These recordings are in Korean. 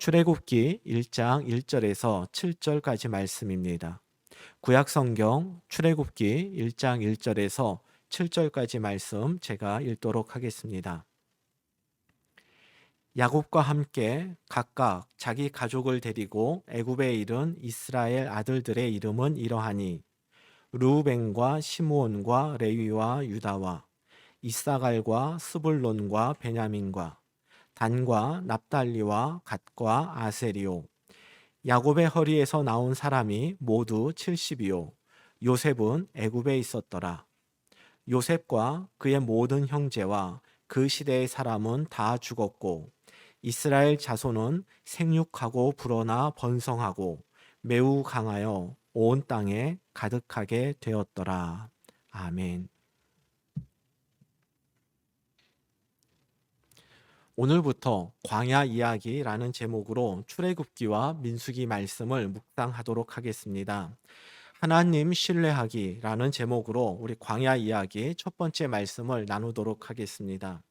출애굽기 1장 1절에서 7절까지 말씀입니다. 구약 성경 출애굽기 1장 1절에서 7절까지 말씀 제가 읽도록 하겠습니다. 야곱과 함께 각각 자기 가족을 데리고 애굽에 이른 이스라엘 아들들의 이름은 이러하니 르우벤과 시므온과 레위와 유다와 이사갈과 스불론과 베냐민과 단과 납달리와 갓과 아세리오. 야곱의 허리에서 나온 사람이 모두 70이요 요셉은 애굽에 있었더라. 요셉과 그의 모든 형제와 그 시대의 사람은 다 죽었고 이스라엘 자손은 생육하고 불어나 번성하고 매우 강하여 온 땅에 가득하게 되었더라. 아멘. 오늘부터 광야 이야기라는 제목으로 출애굽기와 민수기 말씀을 묵상하도록 하겠습니다. 하나님 신뢰하기라는 제목으로 우리 광야 이야기 첫 번째 말씀을 나누도록 하겠습니다.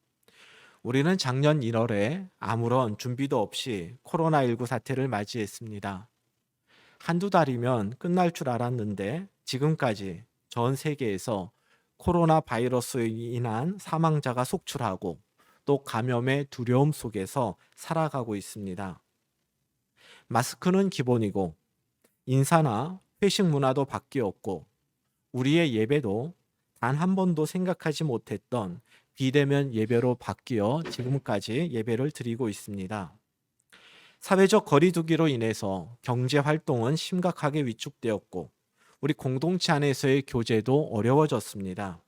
우리는 작년 1월에 아무런 준비도 없이 코로나19 사태를 맞이했습니다. 한두 달이면 끝날 줄 알았는데 지금까지 전 세계에서 코로나 바이러스로 인한 사망자가 속출하고 또 감염의 두려움 속에서 살아가고 있습니다. 마스크는 기본이고 인사나 회식 문화도 바뀌었고 우리의 예배도 단 한 번도 생각하지 못했던 비대면 예배로 바뀌어 지금까지 예배를 드리고 있습니다. 사회적 거리두기로 인해서 경제 활동은 심각하게 위축되었고 우리 공동체 안에서의 교제도 어려워졌습니다.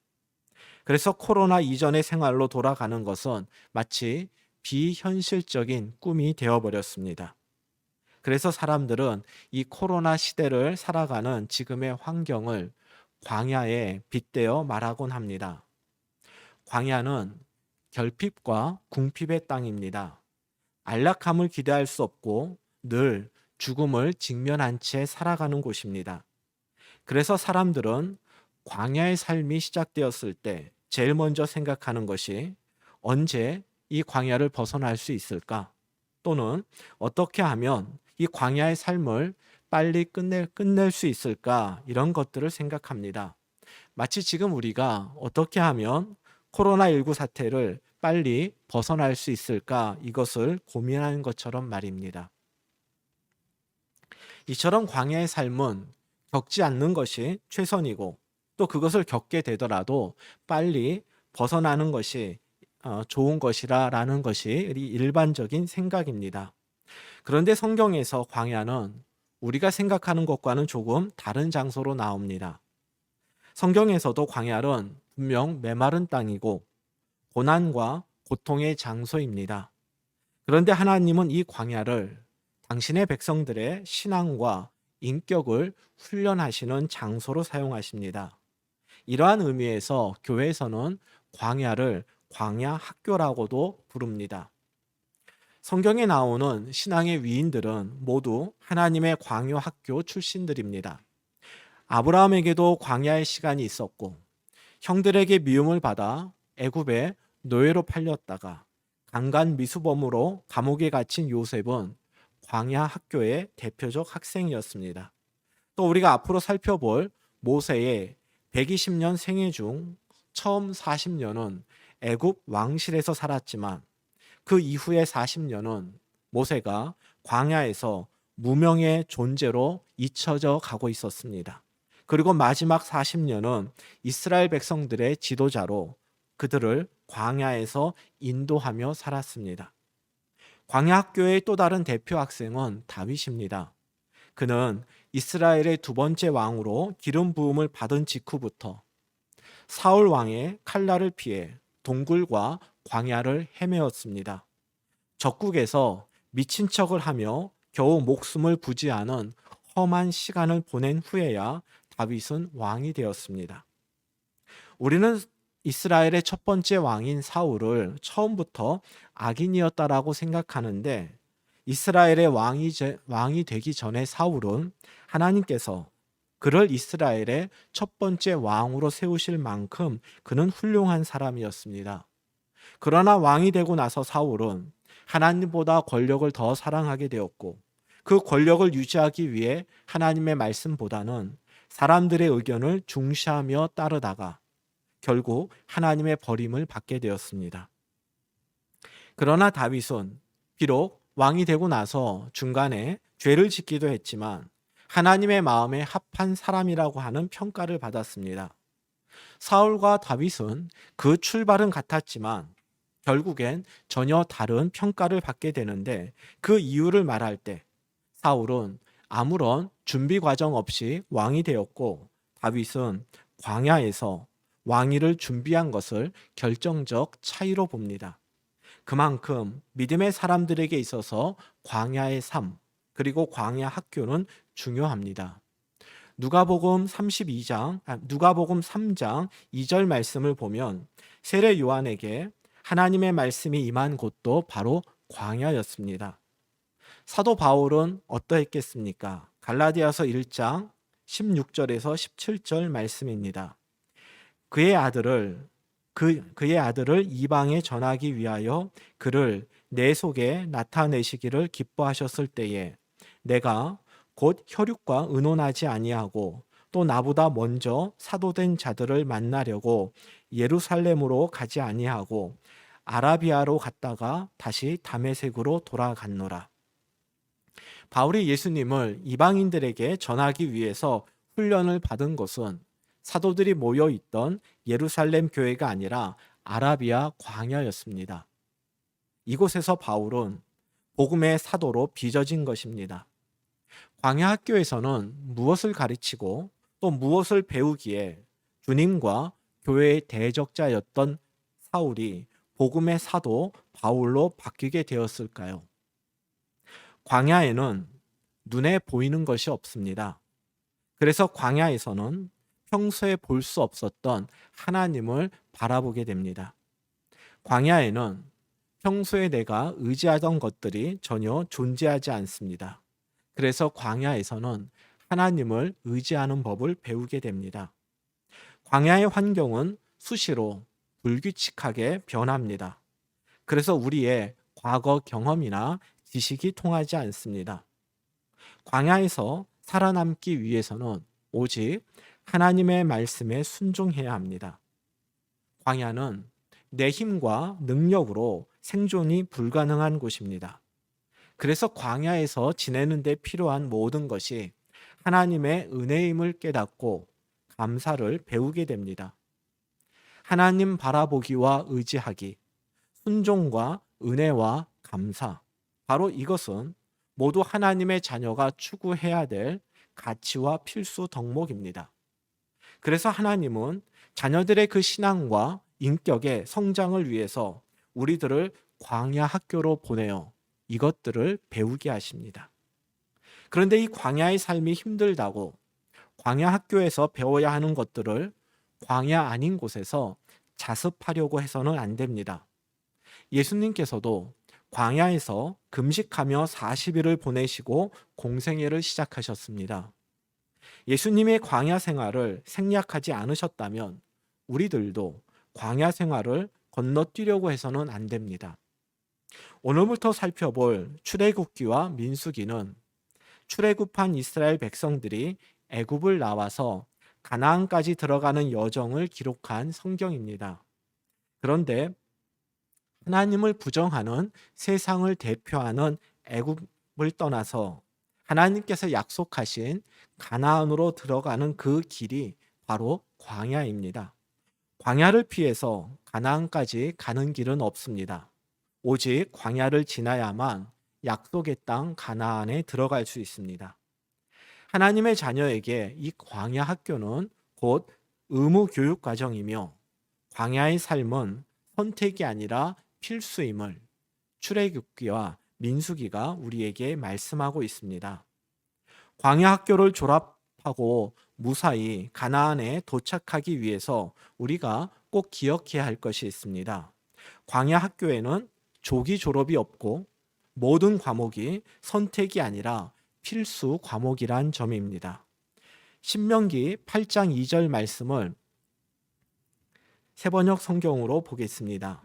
그래서 코로나 이전의 생활로 돌아가는 것은 마치 비현실적인 꿈이 되어버렸습니다. 그래서 사람들은 이 코로나 시대를 살아가는 지금의 환경을 광야에 빗대어 말하곤 합니다. 광야는 결핍과 궁핍의 땅입니다. 안락함을 기대할 수 없고 늘 죽음을 직면한 채 살아가는 곳입니다. 그래서 사람들은 광야의 삶이 시작되었을 때 제일 먼저 생각하는 것이 언제 이 광야를 벗어날 수 있을까? 또는 어떻게 하면 이 광야의 삶을 빨리 끝낼 수 있을까? 이런 것들을 생각합니다. 마치 지금 우리가 어떻게 하면 코로나19 사태를 빨리 벗어날 수 있을까? 이것을 고민하는 것처럼 말입니다. 이처럼 광야의 삶은 겪지 않는 것이 최선이고 또 그것을 겪게 되더라도 빨리 벗어나는 것이 좋은 것이라는 것이 일반적인 생각입니다. 그런데 성경에서 광야는 우리가 생각하는 것과는 조금 다른 장소로 나옵니다. 성경에서도 광야는 분명 메마른 땅이고 고난과 고통의 장소입니다. 그런데 하나님은 이 광야를 당신의 백성들의 신앙과 인격을 훈련하시는 장소로 사용하십니다. 이러한 의미에서 교회에서는 광야를 광야 학교라고도 부릅니다. 성경에 나오는 신앙의 위인들은 모두 하나님의 광야 학교 출신들입니다. 아브라함에게도 광야의 시간이 있었고 형들에게 미움을 받아 애굽에 노예로 팔렸다가 강간 미수범으로 감옥에 갇힌 요셉은 광야 학교의 대표적 학생이었습니다. 또 우리가 앞으로 살펴볼 모세의 120년 생애 중 처음 40년은 애굽 왕실에서 살았지만 그 이후의 40년은 모세가 광야에서 무명의 존재로 잊혀져 가고 있었습니다. 그리고 마지막 40년은 이스라엘 백성들의 지도자로 그들을 광야에서 인도하며 살았습니다. 광야 학교의 또 다른 대표 학생은 다윗입니다. 그는 이스라엘의 두 번째 왕으로 기름 부음을 받은 직후부터 사울 왕의 칼날을 피해 동굴과 광야를 헤매었습니다. 적국에서 미친 척을 하며 겨우 목숨을 부지하는 험한 시간을 보낸 후에야 다윗은 왕이 되었습니다. 우리는 이스라엘의 첫 번째 왕인 사울을 처음부터 악인이었다라고 생각하는데 이스라엘의 왕이 되기 전에 사울은 하나님께서 그를 이스라엘의 첫 번째 왕으로 세우실 만큼 그는 훌륭한 사람이었습니다. 그러나 왕이 되고 나서 사울은 하나님보다 권력을 더 사랑하게 되었고, 그 권력을 유지하기 위해 하나님의 말씀보다는 사람들의 의견을 중시하며 따르다가 결국 하나님의 버림을 받게 되었습니다. 그러나 다윗은 비록 왕이 되고 나서 중간에 죄를 짓기도 했지만 하나님의 마음에 합한 사람이라고 하는 평가를 받았습니다. 사울과 다윗은 그 출발은 같았지만 결국엔 전혀 다른 평가를 받게 되는데, 그 이유를 말할 때 사울은 아무런 준비 과정 없이 왕이 되었고, 다윗은 광야에서 왕위를 준비한 것을 결정적 차이로 봅니다. 그만큼 믿음의 사람들에게 있어서 광야의 삶, 그리고 광야 학교는 중요합니다. 누가복음 3장 2절 말씀을 보면 세례 요한에게 하나님의 말씀이 임한 곳도 바로 광야였습니다. 사도 바울은 어떠했겠습니까? 갈라디아서 1장 16절에서 17절 말씀입니다. 그의 아들을 이방에 전하기 위하여 그를 내 속에 나타내시기를 기뻐하셨을 때에 내가 곧 혈육과 의논하지 아니하고 또 나보다 먼저 사도된 자들을 만나려고 예루살렘으로 가지 아니하고 아라비아로 갔다가 다시 다메섹으로 돌아갔노라. 바울이 예수님을 이방인들에게 전하기 위해서 훈련을 받은 것은 사도들이 모여 있던 예루살렘 교회가 아니라 아라비아 광야였습니다. 이곳에서 바울은 복음의 사도로 빚어진 것입니다. 광야 학교에서는 무엇을 가르치고 또 무엇을 배우기에 주님과 교회의 대적자였던 사울이 복음의 사도 바울로 바뀌게 되었을까요? 광야에는 눈에 보이는 것이 없습니다. 그래서 광야에서는 평소에 볼 수 없었던 하나님을 바라보게 됩니다. 광야에는 평소에 내가 의지하던 것들이 전혀 존재하지 않습니다. 그래서 광야에서는 하나님을 의지하는 법을 배우게 됩니다. 광야의 환경은 수시로 불규칙하게 변합니다. 그래서 우리의 과거 경험이나 지식이 통하지 않습니다. 광야에서 살아남기 위해서는 오직 하나님의 말씀에 순종해야 합니다. 광야는 내 힘과 능력으로 생존이 불가능한 곳입니다. 그래서 광야에서 지내는 데 필요한 모든 것이 하나님의 은혜임을 깨닫고 감사를 배우게 됩니다. 하나님 바라보기와 의지하기, 순종과 은혜와 감사, 바로 이것은 모두 하나님의 자녀가 추구해야 될 가치와 필수 덕목입니다. 그래서 하나님은 자녀들의 그 신앙과 인격의 성장을 위해서 우리들을 광야 학교로 보내어 이것들을 배우게 하십니다. 그런데 이 광야의 삶이 힘들다고 광야 학교에서 배워야 하는 것들을 광야 아닌 곳에서 자습하려고 해서는 안 됩니다. 예수님께서도 광야에서 금식하며 40일을 보내시고 공생애를 시작하셨습니다. 예수님의 광야 생활을 생략하지 않으셨다면 우리들도 광야 생활을 건너뛰려고 해서는 안 됩니다. 오늘부터 살펴볼 출애굽기와 민수기는 출애굽한 이스라엘 백성들이 애굽을 나와서 가나안까지 들어가는 여정을 기록한 성경입니다. 그런데 하나님을 부정하는 세상을 대표하는 애굽을 떠나서 하나님께서 약속하신 가나안으로 들어가는 그 길이 바로 광야입니다. 광야를 피해서 가나안까지 가는 길은 없습니다. 오직 광야를 지나야만 약속의 땅 가나안에 들어갈 수 있습니다. 하나님의 자녀에게 이 광야 학교는 곧 의무 교육 과정이며 광야의 삶은 선택이 아니라 필수임을 출애굽기와 민수기가 우리에게 말씀하고 있습니다. 광야 학교를 졸업하고 무사히 가나안에 도착하기 위해서 우리가 꼭 기억해야 할 것이 있습니다. 광야 학교에는 조기 졸업이 없고 모든 과목이 선택이 아니라 필수 과목이란 점입니다. 신명기 8장 2절 말씀을 세번역 성경으로 보겠습니다.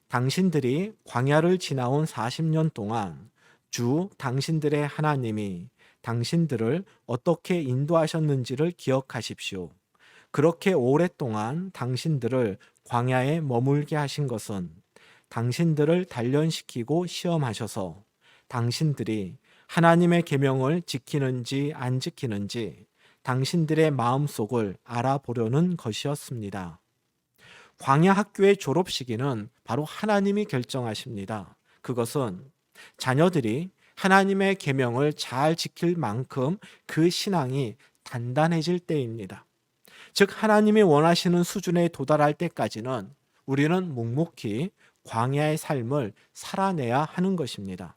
당신들이 광야를 지나온 40년 동안 주 당신들의 하나님이 당신들을 어떻게 인도하셨는지를 기억하십시오. 그렇게 오랫동안 당신들을 광야에 머물게 하신 것은 당신들을 단련시키고 시험하셔서 당신들이 하나님의 계명을 지키는지 안 지키는지 당신들의 마음속을 알아보려는 것이었습니다. 광야 학교의 졸업 시기는 바로 하나님이 결정하십니다. 그것은 자녀들이 하나님의 계명을 잘 지킬 만큼 그 신앙이 단단해질 때입니다. 즉 하나님이 원하시는 수준에 도달할 때까지는 우리는 묵묵히 광야의 삶을 살아내야 하는 것입니다.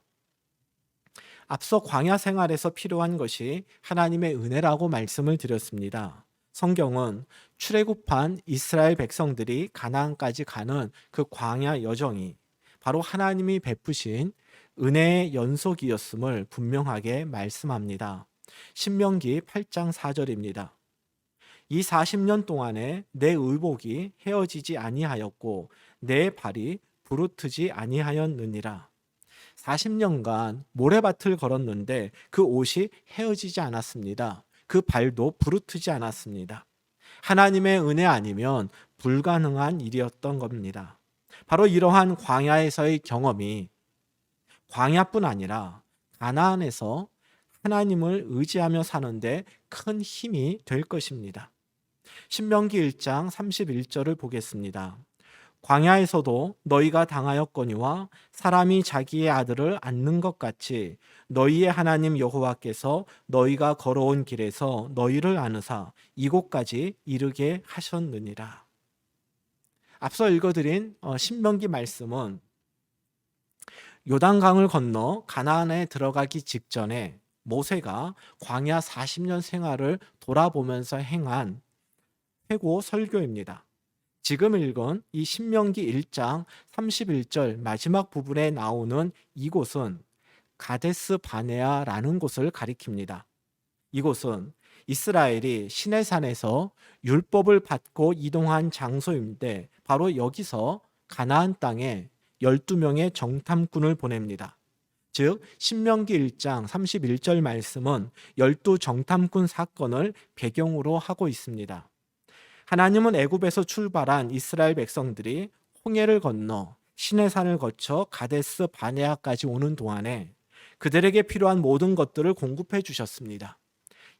앞서 광야 생활에서 필요한 것이 하나님의 은혜라고 말씀을 드렸습니다. 성경은 출애굽한 이스라엘 백성들이 가나안까지 가는 그 광야 여정이 바로 하나님이 베푸신 은혜의 연속이었음을 분명하게 말씀합니다. 신명기 8장 4절입니다. 이 40년 동안에 내 의복이 헤어지지 아니하였고 내 발이 부르트지 아니하였느니라. 40년간 모래밭을 걸었는데 그 옷이 헤어지지 않았습니다. 그 발도 부르트지 않았습니다. 하나님의 은혜 아니면 불가능한 일이었던 겁니다. 바로 이러한 광야에서의 경험이 광야뿐 아니라 가나안에서 하나님을 의지하며 사는데 큰 힘이 될 것입니다. 신명기 1장 31절을 보겠습니다. 광야에서도 너희가 당하였거니와 사람이 자기의 아들을 안는 것 같이 너희의 하나님 여호와께서 너희가 걸어온 길에서 너희를 안으사 이곳까지 이르게 하셨느니라. 앞서 읽어드린 신명기 말씀은 요단강을 건너 가나안에 들어가기 직전에 모세가 광야 40년 생활을 돌아보면서 행한 회고 설교입니다. 지금 읽은 이 신명기 1장 31절 마지막 부분에 나오는 이곳은 가데스 바네아라는 곳을 가리킵니다. 이곳은 이스라엘이 시내산에서 율법을 받고 이동한 장소인데 바로 여기서 가나안 땅에 12명의 정탐꾼을 보냅니다. 즉 신명기 1장 31절 말씀은 12 정탐꾼 사건을 배경으로 하고 있습니다. 하나님은 애굽에서 출발한 이스라엘 백성들이 홍해를 건너 시내산을 거쳐 가데스 바네아까지 오는 동안에 그들에게 필요한 모든 것들을 공급해 주셨습니다.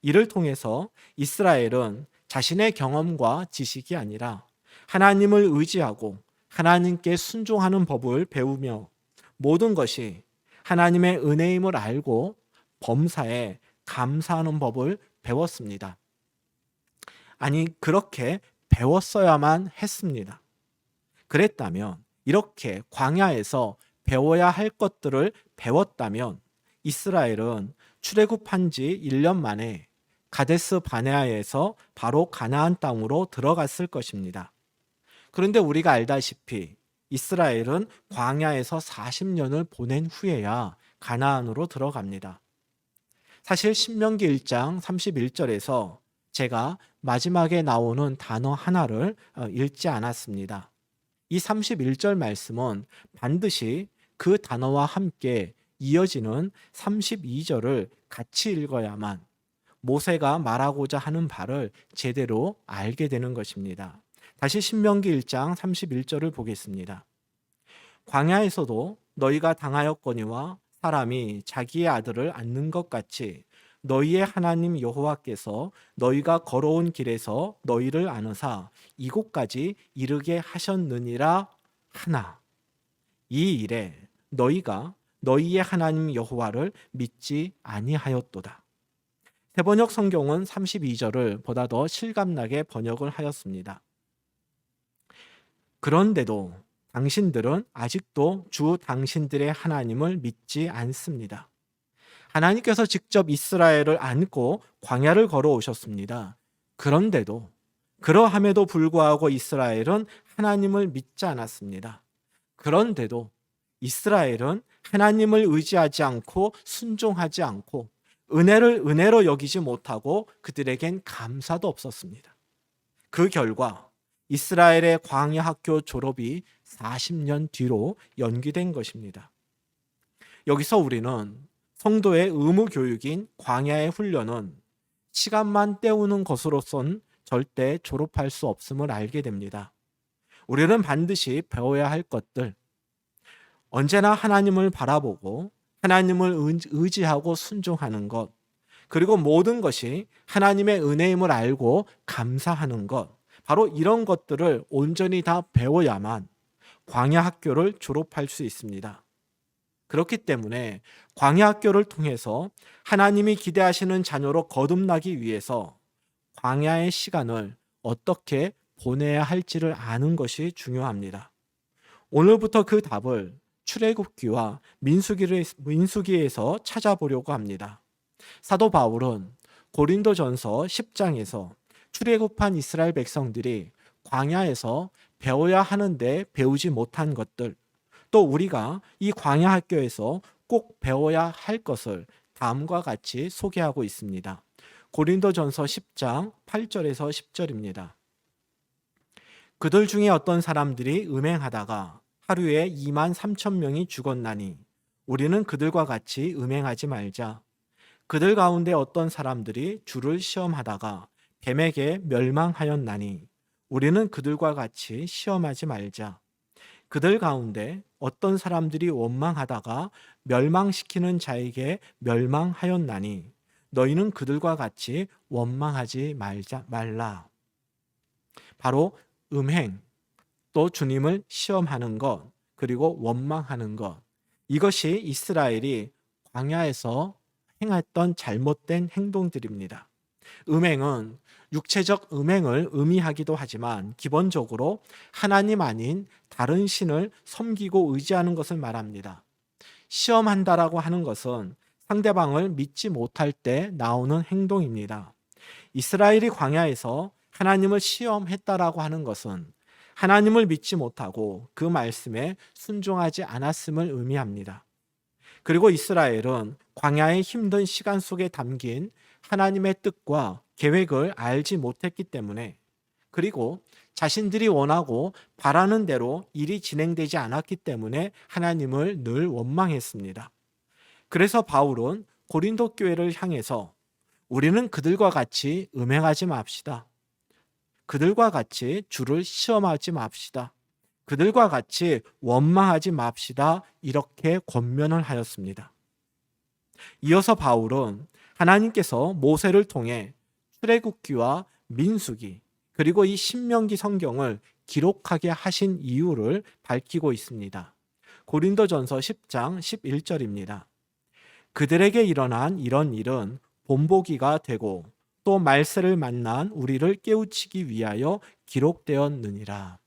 이를 통해서 이스라엘은 자신의 경험과 지식이 아니라 하나님을 의지하고 하나님께 순종하는 법을 배우며 모든 것이 하나님의 은혜임을 알고 범사에 감사하는 법을 배웠습니다. 아니, 그렇게 배웠어야만 했습니다. 그랬다면, 이렇게 광야에서 배워야 할 것들을 배웠다면 이스라엘은 출애굽한 지 1년 만에 가데스 바네아에서 바로 가나안 땅으로 들어갔을 것입니다. 그런데 우리가 알다시피 이스라엘은 광야에서 40년을 보낸 후에야 가나안으로 들어갑니다. 사실 신명기 1장 31절에서 제가 마지막에 나오는 단어 하나를 읽지 않았습니다. 이 31절 말씀은 반드시 그 단어와 함께 이어지는 32절을 같이 읽어야만 모세가 말하고자 하는 바를 제대로 알게 되는 것입니다. 다시 신명기 1장 31절을 보겠습니다. 광야에서도 너희가 당하였거니와 사람이 자기의 아들을 안는 것 같이 너희의 하나님 여호와께서 너희가 걸어온 길에서 너희를 안으사 이곳까지 이르게 하셨느니라 하나. 이 일에 너희가 너희의 하나님 여호와를 믿지 아니하였도다. 세번역 성경은 32절을 보다 더 실감나게 번역을 하였습니다. 그런데도 당신들은 아직도 주 당신들의 하나님을 믿지 않습니다. 하나님께서 직접 이스라엘을 안고 광야를 걸어오셨습니다. 그런데도 그러함에도 불구하고 이스라엘은 하나님을 믿지 않았습니다. 그런데도 이스라엘은 하나님을 의지하지 않고 순종하지 않고 은혜를 은혜로 여기지 못하고 그들에겐 감사도 없었습니다. 그 결과 이스라엘의 광야 학교 졸업이 40년 뒤로 연기된 것입니다. 여기서 우리는 성도의 의무 교육인 광야의 훈련은 시간만 때우는 것으로선 절대 졸업할 수 없음을 알게 됩니다. 우리는 반드시 배워야 할 것들, 언제나 하나님을 바라보고 하나님을 의지하고 순종하는 것, 그리고 모든 것이 하나님의 은혜임을 알고 감사하는 것, 바로 이런 것들을 온전히 다 배워야만 광야 학교를 졸업할 수 있습니다. 그렇기 때문에 광야 학교를 통해서 하나님이 기대하시는 자녀로 거듭나기 위해서 광야의 시간을 어떻게 보내야 할지를 아는 것이 중요합니다. 오늘부터 그 답을 출애굽기와 민수기에서 찾아보려고 합니다. 사도 바울은 고린도전서 10장에서 출애굽한 이스라엘 백성들이 광야에서 배워야 하는데 배우지 못한 것들, 또 우리가 이 광야 학교에서 꼭 배워야 할 것을 다음과 같이 소개하고 있습니다. 고린도전서 10장 8절에서 10절입니다. 그들 중에 어떤 사람들이 음행하다가 하루에 2만 3천 명이 죽었나니 우리는 그들과 같이 음행하지 말자. 그들 가운데 어떤 사람들이 주를 시험하다가 뱀에게 멸망하였나니 우리는 그들과 같이 시험하지 말자. 그들 가운데 어떤 사람들이 원망하다가 멸망시키는 자에게 멸망하였나니 너희는 그들과 같이 원망하지 말라. 바로 음행, 또 주님을 시험하는 것, 그리고 원망하는 것, 이것이 이스라엘이 광야에서 행했던 잘못된 행동들입니다. 음행은 육체적 음행을 의미하기도 하지만 기본적으로 하나님 아닌 다른 신을 섬기고 의지하는 것을 말합니다. 시험한다라고 하는 것은 상대방을 믿지 못할 때 나오는 행동입니다. 이스라엘이 광야에서 하나님을 시험했다라고 하는 것은 하나님을 믿지 못하고 그 말씀에 순종하지 않았음을 의미합니다. 그리고 이스라엘은 광야의 힘든 시간 속에 담긴 하나님의 뜻과 계획을 알지 못했기 때문에, 그리고 자신들이 원하고 바라는 대로 일이 진행되지 않았기 때문에 하나님을 늘 원망했습니다. 그래서 바울은 고린도 교회를 향해서 우리는 그들과 같이 음행하지 맙시다. 그들과 같이 주를 시험하지 맙시다. 그들과 같이 원망하지 맙시다. 이렇게 권면을 하였습니다. 이어서 바울은 하나님께서 모세를 통해 출애굽기와 민수기, 그리고 이 신명기 성경을 기록하게 하신 이유를 밝히고 있습니다. 고린도전서 10장 11절입니다. 그들에게 일어난 이런 일은 본보기가 되고 또 말세를 만난 우리를 깨우치기 위하여 기록되었느니라.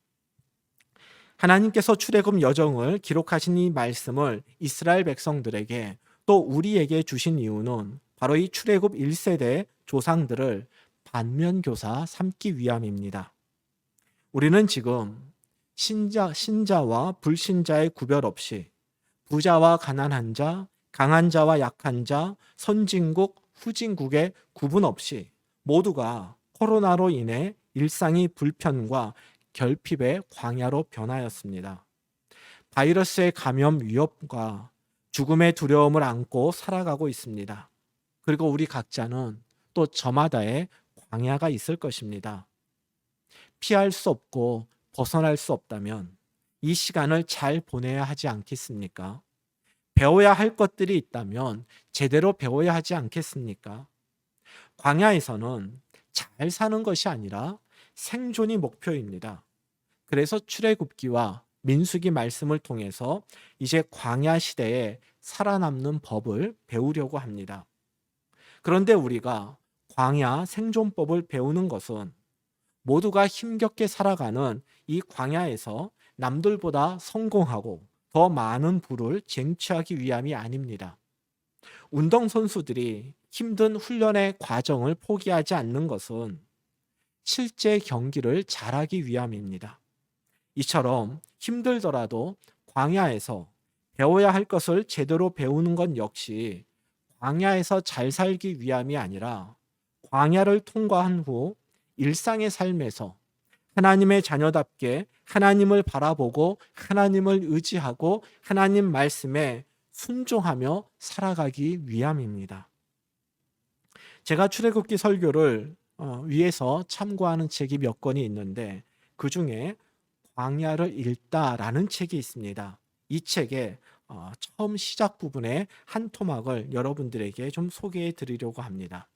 하나님께서 출애굽 여정을 기록하신 이 말씀을 이스라엘 백성들에게 또 우리에게 주신 이유는 바로 이 출애굽 1세대 조상들을 반면교사 삼기 위함입니다. 우리는 지금 신자와 불신자의 구별 없이 부자와 가난한 자, 강한 자와 약한 자, 선진국, 후진국의 구분 없이 모두가 코로나로 인해 일상이 불편과 결핍의 광야로 변하였습니다. 바이러스의 감염 위협과 죽음의 두려움을 안고 살아가고 있습니다. 그리고 우리 각자는 또 저마다의 광야가 있을 것입니다. 피할 수 없고 벗어날 수 없다면 이 시간을 잘 보내야 하지 않겠습니까? 배워야 할 것들이 있다면 제대로 배워야 하지 않겠습니까? 광야에서는 잘 사는 것이 아니라 생존이 목표입니다. 그래서 출애굽기와 민수기 말씀을 통해서 이제 광야 시대에 살아남는 법을 배우려고 합니다. 그런데 우리가 광야 생존법을 배우는 것은 모두가 힘겹게 살아가는 이 광야에서 남들보다 성공하고 더 많은 부를 쟁취하기 위함이 아닙니다. 운동선수들이 힘든 훈련의 과정을 포기하지 않는 것은 실제 경기를 잘하기 위함입니다. 이처럼 힘들더라도 광야에서 배워야 할 것을 제대로 배우는 것 역시 광야에서 잘 살기 위함이 아니라 광야를 통과한 후 일상의 삶에서 하나님의 자녀답게 하나님을 바라보고 하나님을 의지하고 하나님 말씀에 순종하며 살아가기 위함입니다. 제가 출애굽기 설교를 위해서 참고하는 책이 몇 권이 있는데 그 중에 광야를 읽다라는 책이 있습니다. 이 책의 처음 시작 부분의 한 토막을 여러분들에게 좀 소개해 드리려고 합니다.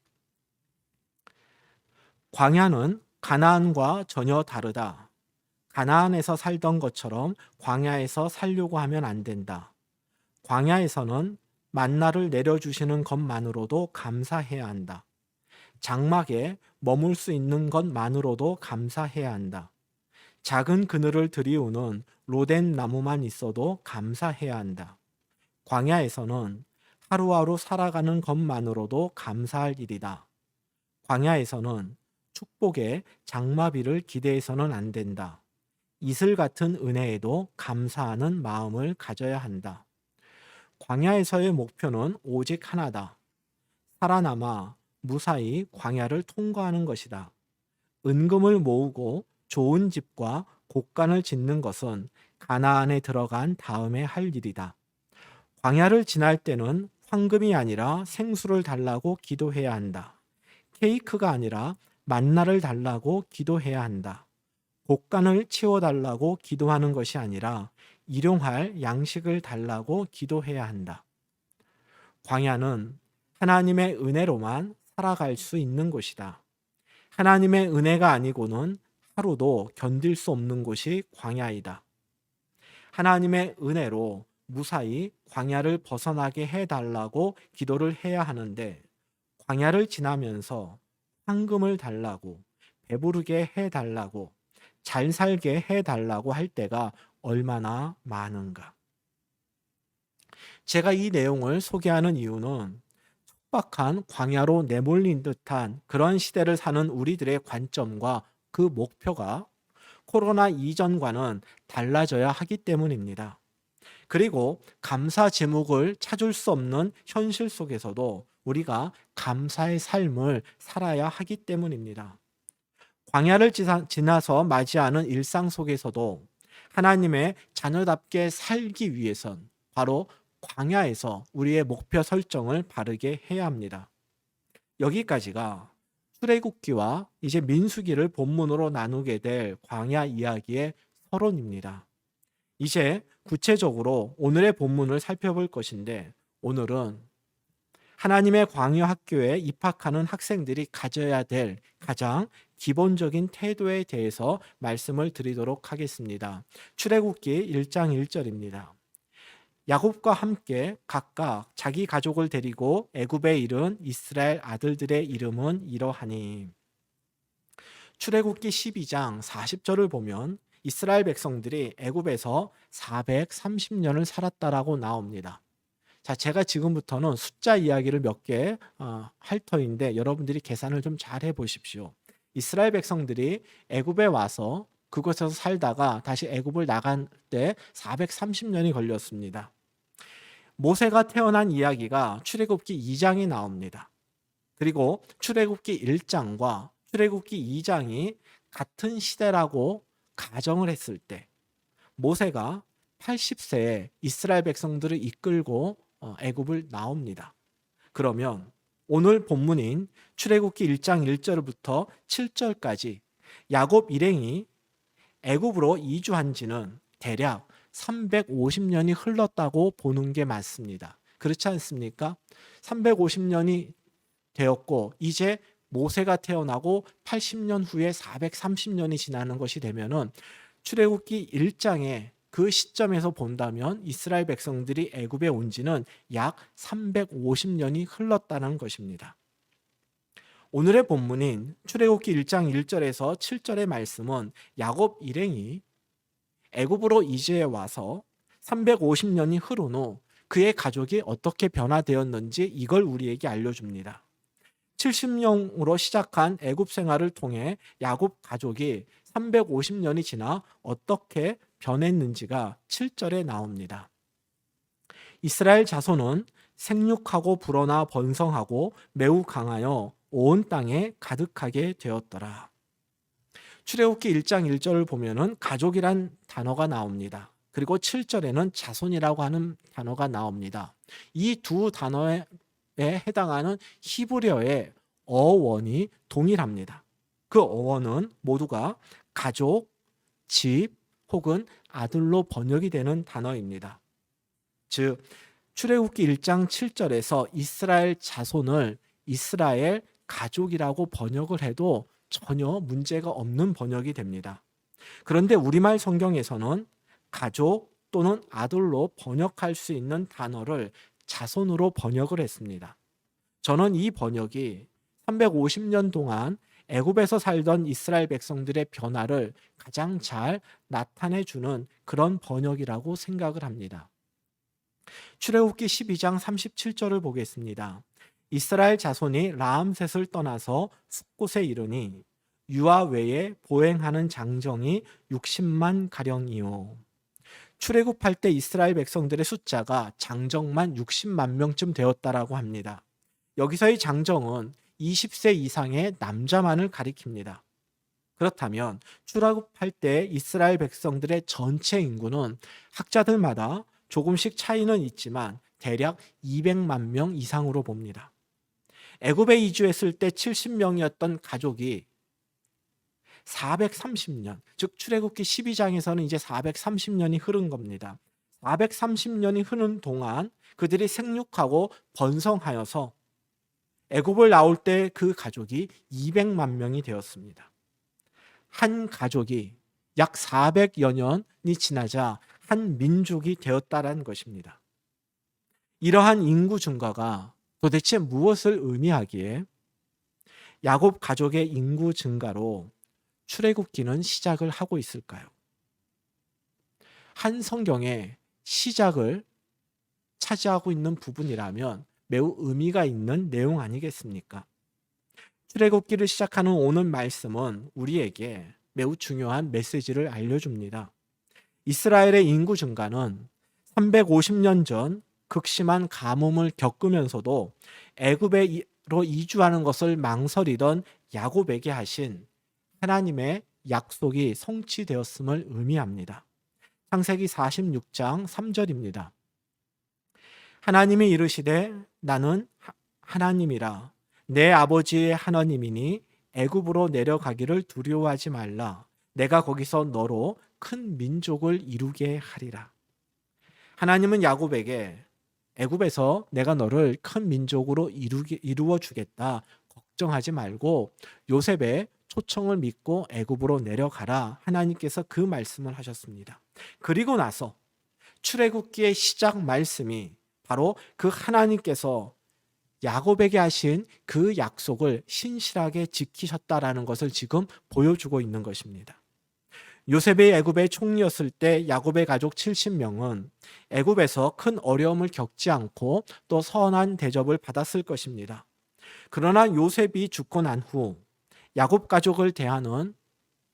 광야는 가나안과 전혀 다르다. 가나안에서 살던 것처럼 광야에서 살려고 하면 안 된다. 광야에서는 만나를 내려주시는 것만으로도 감사해야 한다. 장막에 머물 수 있는 것만으로도 감사해야 한다. 작은 그늘을 들이우는 로뎀 나무만 있어도 감사해야 한다. 광야에서는 하루하루 살아가는 것만으로도 감사할 일이다. 광야에서는 축복의 장마비를 기대해서는 안 된다. 이슬 같은 은혜에도 감사하는 마음을 가져야 한다. 광야에서의 목표는 오직 하나다. 살아남아 무사히 광야를 통과하는 것이다. 은금을 모으고 좋은 집과 곡간을 짓는 것은 가나안에 들어간 다음에 할 일이다. 광야를 지날 때는 황금이 아니라 생수를 달라고 기도해야 한다. 케이크가 아니라 만나를 달라고 기도해야 한다. 곡간을 치워달라고 기도하는 것이 아니라 일용할 양식을 달라고 기도해야 한다. 광야는 하나님의 은혜로만 살아갈 수 있는 곳이다. 하나님의 은혜가 아니고는 하루도 견딜 수 없는 곳이 광야이다. 하나님의 은혜로 무사히 광야를 벗어나게 해달라고 기도를 해야 하는데 광야를 지나면서 황금을 달라고, 배부르게 해달라고, 잘 살게 해달라고 할 때가 얼마나 많은가. 제가 이 내용을 소개하는 이유는 척박한 광야로 내몰린 듯한 그런 시대를 사는 우리들의 관점과 그 목표가 코로나 이전과는 달라져야 하기 때문입니다. 그리고 감사 제목을 찾을 수 없는 현실 속에서도 우리가 감사의 삶을 살아야 하기 때문입니다. 광야를 지나서 맞이하는 일상 속에서도 하나님의 자녀답게 살기 위해선 바로 광야에서 우리의 목표 설정을 바르게 해야 합니다. 여기까지가 출애굽기와 이제 민수기를 본문으로 나누게 될 광야 이야기의 서론입니다. 이제 구체적으로 오늘의 본문을 살펴볼 것인데 오늘은 하나님의 광야 학교에 입학하는 학생들이 가져야 될 가장 기본적인 태도에 대해서 말씀을 드리도록 하겠습니다. 출애굽기 1장 1절입니다. 야곱과 함께 각각 자기 가족을 데리고 애굽에 이른 이스라엘 아들들의 이름은 이러하니. 출애굽기 12장 40절을 보면 이스라엘 백성들이 애굽에서 430년을 살았다라고 나옵니다. 자, 제가 지금부터는 숫자 이야기를 몇 개 할 터인데 여러분들이 계산을 좀 잘 해보십시오. 이스라엘 백성들이 애굽에 와서 그곳에서 살다가 다시 애굽을 나간 때 430년이 걸렸습니다. 모세가 태어난 이야기가 출애굽기 2장에 나옵니다. 그리고 출애굽기 1장과 출애굽기 2장이 같은 시대라고 가정을 했을 때 모세가 80세에 이스라엘 백성들을 이끌고 애굽을 나옵니다. 그러면 오늘 본문인 출애굽기 1장 1절부터 7절까지 야곱 일행이 애굽으로 이주한 지는 대략 350년이 흘렀다고 보는 게 맞습니다. 그렇지 않습니까? 350년이 되었고 이제 모세가 태어나고 80년 후에 430년이 지나는 것이 되면은 출애굽기 1장에 그 시점에서 본다면 이스라엘 백성들이 애굽에 온 지는 약 350년이 흘렀다는 것입니다. 오늘의 본문인 출애굽기 1장 1절에서 7절의 말씀은 야곱 일행이 애굽으로 이주해 와서 350년이 흐른 후 그의 가족이 어떻게 변화되었는지 이걸 우리에게 알려줍니다. 70년으로 시작한 애굽 생활을 통해 야곱 가족이 350년이 지나 어떻게 변했는지가 7절에 나옵니다. 이스라엘 자손은 생육하고 불어나 번성하고 매우 강하여 온 땅에 가득하게 되었더라. 출애굽기 1장 1절을 보면은 가족이란 단어가 나옵니다. 그리고 7절에는 자손이라고 하는 단어가 나옵니다. 이 두 단어에 해당하는 히브리어의 어원이 동일합니다. 그 어원은 모두가 가족, 집 혹은 아들로 번역이 되는 단어입니다. 즉 출애굽기 1장 7절에서 이스라엘 자손을 이스라엘 가족이라고 번역을 해도 전혀 문제가 없는 번역이 됩니다. 그런데 우리말 성경에서는 가족 또는 아들로 번역할 수 있는 단어를 자손으로 번역을 했습니다. 저는 이 번역이 350년 동안 애굽에서 살던 이스라엘 백성들의 변화를 가장 잘 나타내 주는 그런 번역이라고 생각을 합니다. 출애굽기 12장 37절을 보겠습니다. 이스라엘 자손이 라암셋을 떠나서 숫곳에 이르니 유아 외에 보행하는 장정이 60만 가량이요. 출애굽할 때 이스라엘 백성들의 숫자가 장정만 60만 명쯤 되었다라고 합니다. 여기서의 장정은 20세 이상의 남자만을 가리킵니다. 그렇다면 출애굽할 때 이스라엘 백성들의 전체 인구는 학자들마다 조금씩 차이는 있지만 대략 200만 명 이상으로 봅니다. 애굽에 이주했을 때 70명이었던 가족이 430년, 즉 출애굽기 12장에서는 이제 430년이 흐른 겁니다. 430년이 흐른 동안 그들이 생육하고 번성하여서 애굽을 나올 때 그 가족이 200만 명이 되었습니다. 한 가족이 약 400여 년이 지나자 한 민족이 되었다라는 것입니다. 이러한 인구 증가가 도대체 무엇을 의미하기에 야곱 가족의 인구 증가로 출애굽기는 시작을 하고 있을까요? 한 성경의 시작을 차지하고 있는 부분이라면 매우 의미가 있는 내용 아니겠습니까? 출애굽기를 시작하는 오늘 말씀은 우리에게 매우 중요한 메시지를 알려줍니다. 이스라엘의 인구 증가는 350년 전 극심한 가뭄을 겪으면서도 애굽으로 이주하는 것을 망설이던 야곱에게 하신 하나님의 약속이 성취되었음을 의미합니다. 창세기 46장 3절입니다. 하나님이 이르시되 나는 하나님이라 내 아버지의 하나님이니 애굽으로 내려가기를 두려워하지 말라. 내가 거기서 너로 큰 민족을 이루게 하리라. 하나님은 야곱에게 애굽에서 내가 너를 큰 민족으로 이루어 주겠다. 걱정하지 말고 요셉의 초청을 믿고 애굽으로 내려가라. 하나님께서 그 말씀을 하셨습니다. 그리고 나서 출애굽기의 시작 말씀이 바로 그 하나님께서 야곱에게 하신 그 약속을 신실하게 지키셨다라는 것을 지금 보여주고 있는 것입니다. 요셉이 애굽의 총리였을 때 야곱의 가족 70명은 애굽에서 큰 어려움을 겪지 않고 또 선한 대접을 받았을 것입니다. 그러나 요셉이 죽고 난 후 야곱 가족을 대하는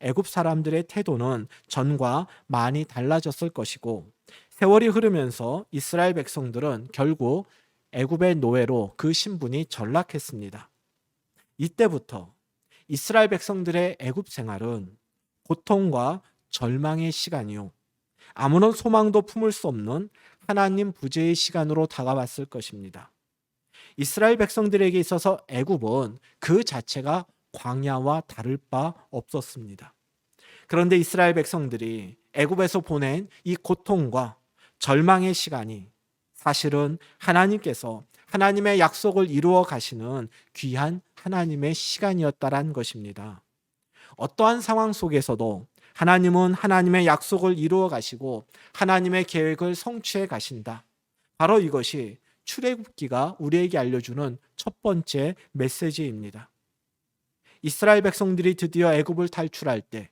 애굽 사람들의 태도는 전과 많이 달라졌을 것이고 세월이 흐르면서 이스라엘 백성들은 결국 애굽의 노예로 그 신분이 전락했습니다. 이때부터 이스라엘 백성들의 애굽 생활은 고통과 절망의 시간이요, 아무런 소망도 품을 수 없는 하나님 부재의 시간으로 다가왔을 것입니다. 이스라엘 백성들에게 있어서 애굽은 그 자체가 광야와 다를 바 없었습니다. 그런데 이스라엘 백성들이 애굽에서 보낸 이 고통과 절망의 시간이 사실은 하나님께서 하나님의 약속을 이루어 가시는 귀한 하나님의 시간이었다라는 것입니다. 어떠한 상황 속에서도 하나님은 하나님의 약속을 이루어 가시고 하나님의 계획을 성취해 가신다. 바로 이것이 출애굽기가 우리에게 알려주는 첫 번째 메시지입니다. 이스라엘 백성들이 드디어 애굽을 탈출할 때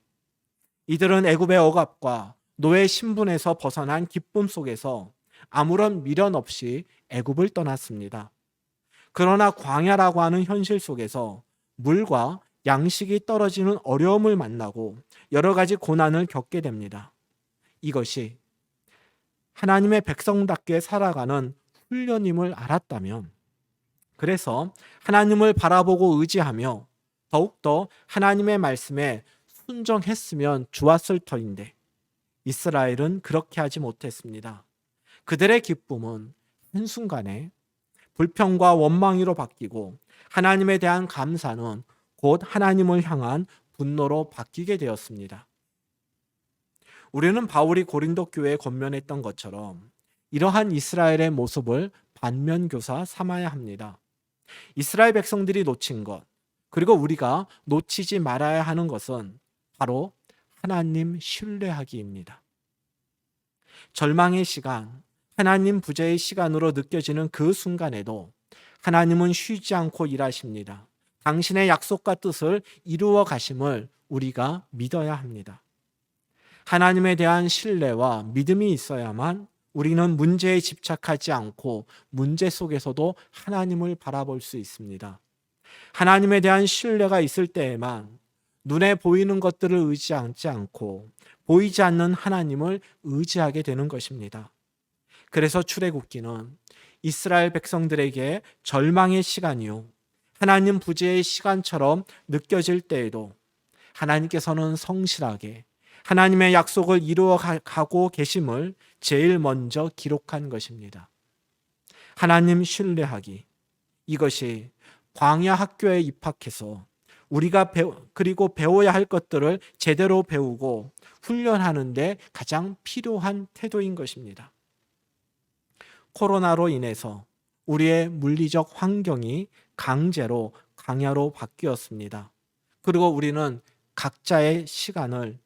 이들은 애굽의 억압과 노예 신분에서 벗어난 기쁨 속에서 아무런 미련 없이 애굽을 떠났습니다. 그러나 광야라고 하는 현실 속에서 물과 양식이 떨어지는 어려움을 만나고 여러 가지 고난을 겪게 됩니다. 이것이 하나님의 백성답게 살아가는 훈련임을 알았다면, 그래서 하나님을 바라보고 의지하며 더욱더 하나님의 말씀에 순종했으면 좋았을 터인데 이스라엘은 그렇게 하지 못했습니다. 그들의 기쁨은 한순간에 불평과 원망으로 바뀌고 하나님에 대한 감사는 곧 하나님을 향한 분노로 바뀌게 되었습니다. 우리는 바울이 고린도 교회에 권면했던 것처럼 이러한 이스라엘의 모습을 반면교사 삼아야 합니다. 이스라엘 백성들이 놓친 것, 그리고 우리가 놓치지 말아야 하는 것은 바로 하나님 신뢰하기입니다. 절망의 시간, 하나님 부재의 시간으로 느껴지는 그 순간에도 하나님은 쉬지 않고 일하십니다. 당신의 약속과 뜻을 이루어 가심을 우리가 믿어야 합니다. 하나님에 대한 신뢰와 믿음이 있어야만 우리는 문제에 집착하지 않고 문제 속에서도 하나님을 바라볼 수 있습니다. 하나님에 대한 신뢰가 있을 때에만 눈에 보이는 것들을 의지하지 않고 보이지 않는 하나님을 의지하게 되는 것입니다. 그래서 출애굽기는 이스라엘 백성들에게 절망의 시간이요 하나님 부재의 시간처럼 느껴질 때에도 하나님께서는 성실하게 하나님의 약속을 이루어 가고 계심을 제일 먼저 기록한 것입니다. 하나님 신뢰하기, 이것이 광야 학교에 입학해서 우리가 그리고 배워야 할 것들을 제대로 배우고 훈련하는데 가장 필요한 태도인 것입니다. 코로나로 인해서 우리의 물리적 환경이 강제로 광야로 바뀌었습니다. 그리고 우리는 각자의 시간을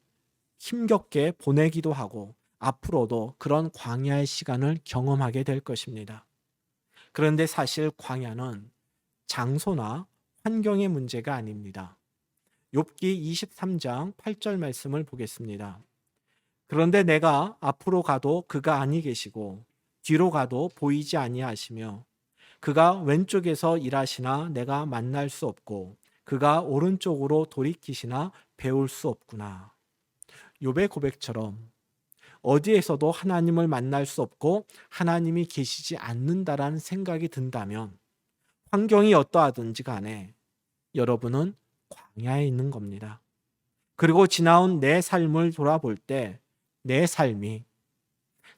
힘겹게 보내기도 하고 앞으로도 그런 광야의 시간을 경험하게 될 것입니다. 그런데 사실 광야는 장소나 환경의 문제가 아닙니다. 욥기 23장 8절 말씀을 보겠습니다. 그런데 내가 앞으로 가도 그가 아니 계시고 뒤로 가도 보이지 아니하시며 그가 왼쪽에서 일하시나 내가 만날 수 없고 그가 오른쪽으로 돌이키시나 배울 수 없구나. 욥의 고백처럼 어디에서도 하나님을 만날 수 없고 하나님이 계시지 않는다라는 생각이 든다면 환경이 어떠하든지 간에 여러분은 광야에 있는 겁니다. 그리고 지나온 내 삶을 돌아볼 때 내 삶이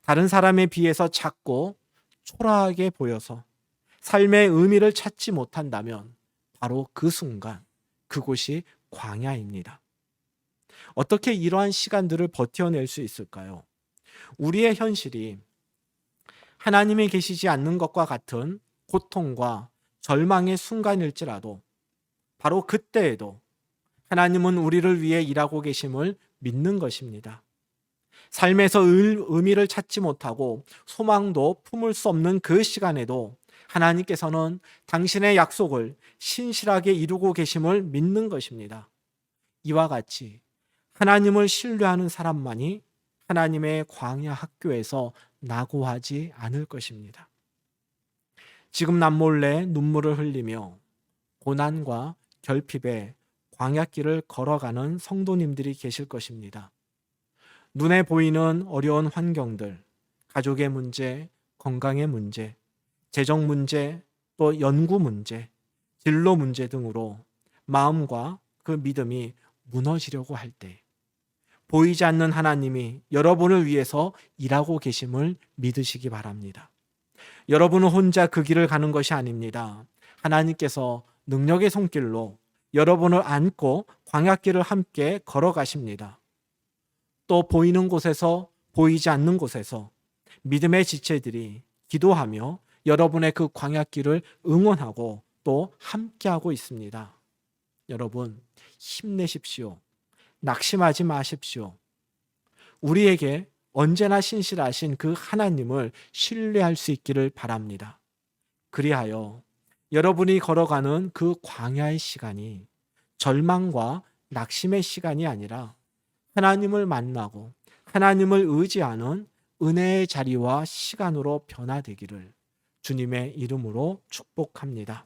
다른 사람에 비해서 작고 초라하게 보여서 삶의 의미를 찾지 못한다면 바로 그 순간 그곳이 광야입니다. 어떻게 이러한 시간들을 버텨낼 수 있을까요? 우리의 현실이 하나님이 계시지 않는 것과 같은 고통과 절망의 순간일지라도 바로 그때에도 하나님은 우리를 위해 일하고 계심을 믿는 것입니다. 삶에서 의미를 찾지 못하고 소망도 품을 수 없는 그 시간에도 하나님께서는 당신의 약속을 신실하게 이루고 계심을 믿는 것입니다. 이와 같이 하나님을 신뢰하는 사람만이 하나님의 광야 학교에서 낙오하지 않을 것입니다. 지금 남몰래 눈물을 흘리며 고난과 결핍에 광야길을 걸어가는 성도님들이 계실 것입니다. 눈에 보이는 어려운 환경들, 가족의 문제, 건강의 문제, 재정 문제, 또 연구 문제, 진로 문제 등으로 마음과 그 믿음이 무너지려고 할 때 보이지 않는 하나님이 여러분을 위해서 일하고 계심을 믿으시기 바랍니다. 여러분은 혼자 그 길을 가는 것이 아닙니다. 하나님께서 능력의 손길로 여러분을 안고 광야길을 함께 걸어가십니다. 또 보이는 곳에서 보이지 않는 곳에서 믿음의 지체들이 기도하며 여러분의 그 광야길을 응원하고 또 함께하고 있습니다. 여러분 힘내십시오. 낙심하지 마십시오. 우리에게 언제나 신실하신 그 하나님을 신뢰할 수 있기를 바랍니다. 그리하여 여러분이 걸어가는 그 광야의 시간이 절망과 낙심의 시간이 아니라 하나님을 만나고 하나님을 의지하는 은혜의 자리와 시간으로 변화되기를 주님의 이름으로 축복합니다.